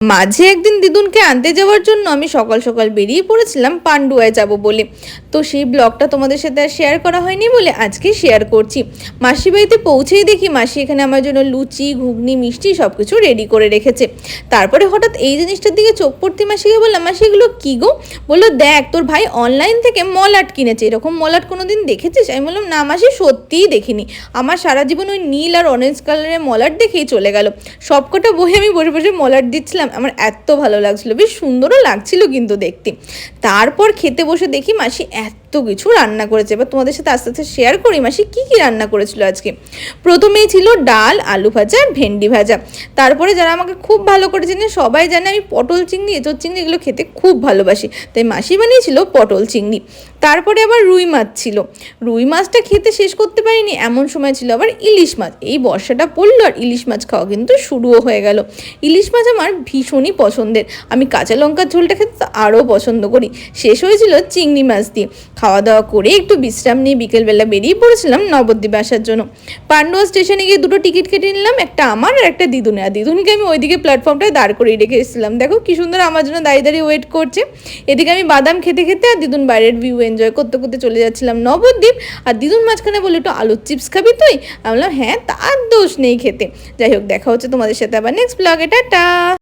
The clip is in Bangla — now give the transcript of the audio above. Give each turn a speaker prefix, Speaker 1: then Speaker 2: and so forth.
Speaker 1: মাঝে একদিন দিদুনকে আনতে যাওয়ার জন্য আমি সকাল সকাল বেরিয়ে পড়েছিলাম পান্ডুয়ায় যাব বলে। তো সেই ব্লগটা তোমাদের সাথে আর শেয়ার করা হয়নি বলে আজকে শেয়ার করছি। মাসি বাড়িতে পৌঁছেই দেখি মাসি এখানে আমার জন্য লুচি, ঘুগনি, মিষ্টি সব কিছু রেডি করে রেখেছে। তারপরে হঠাৎ এই জিনিসটার দিকে চোখ পড়তে মাসিকে বললাম, মাসি এগুলো কী গো? বললো, দেখ তোর ভাই অনলাইন থেকে মলাট কিনেছে, এরকম মলাট কোনো দিন দেখেছিস? আমি বললাম, না মাসি, সত্যিই দেখিনি। আমার সারা জীবন ওই নীল আর অরেঞ্জ কালারের মলাট দেখেই চলে গেল। সবকটা বই আমি বসে বসে মলাট দিচ্ছিলাম, আমার এত ভালো লাগছিলো, বেশ সুন্দরও লাগছিল কিন্তু দেখতে। তারপর খেতে বসে দেখি মাসি এত কিছু রান্না করেছে। এবার তোমাদের সাথে আস্তে আস্তে শেয়ার করি মাসি কী কী রান্না করেছিল আজকে। প্রথমেই ছিল ডাল, আলু ভাজা আর ভেন্ডি ভাজা। তারপরে যারা আমাকে খুব ভালো করে চেনে সবাই জানে আমি পটল চিংড়ি, এঁচোড় চিংড়ি এগুলো খেতে খুব ভালোবাসি, তাই মাসি বানিয়েছিল পটল চিংড়ি। তারপরে আবার রুই মাছ ছিল। রুই মাছটা খেতে শেষ করতে পারিনি, এমন সময় ছিল আবার ইলিশ মাছ। এই বর্ষাটা পড়লো আর ইলিশ মাছ খাওয়া কিন্তু শুরুও হয়ে গেল। ইলিশ মাছ আমার ভীষণই পছন্দের, আমি কাঁচা লঙ্কার ঝোলটা খেতে তো আরও পছন্দ করি। শেষ হয়েছিল চিংড়ি মাছ দিয়ে। খাওয়া দাওয়া করে একটু বিশ্রাম নিয়ে বিকেলবেলা বেরিয়ে পড়েছিলাম নবদ্বীপে আসার জন্য। পান্ডুয়া স্টেশনে গিয়ে দুটো টিকিট কেটে নিলাম, একটা আমার আর একটা দিদুনের। আর দিদুনকে আমি ওইদিকে প্ল্যাটফর্মটায় দাঁড় করিয়ে রেখে এসেছিলাম। দেখো কি সুন্দর আমার জন্য দাঁড়িয়ে দাঁড়িয়ে ওয়েট করছে। এদিকে আমি বাদাম খেতে খেতে আর দিদুন বাইরের ভিউ এনজয় করতে করতে চলে যাচ্ছিলাম নবদ্বীপ। আর দিদুন মাঝখানে বলে, একটু আলুর চিপস খাবি তুই? আমি বললাম, হ্যাঁ, তার দোষ নেই খেতে। যাই হোক, দেখা হচ্ছে তোমাদের সাথে আবার নেক্সট ব্লগে। টাটা।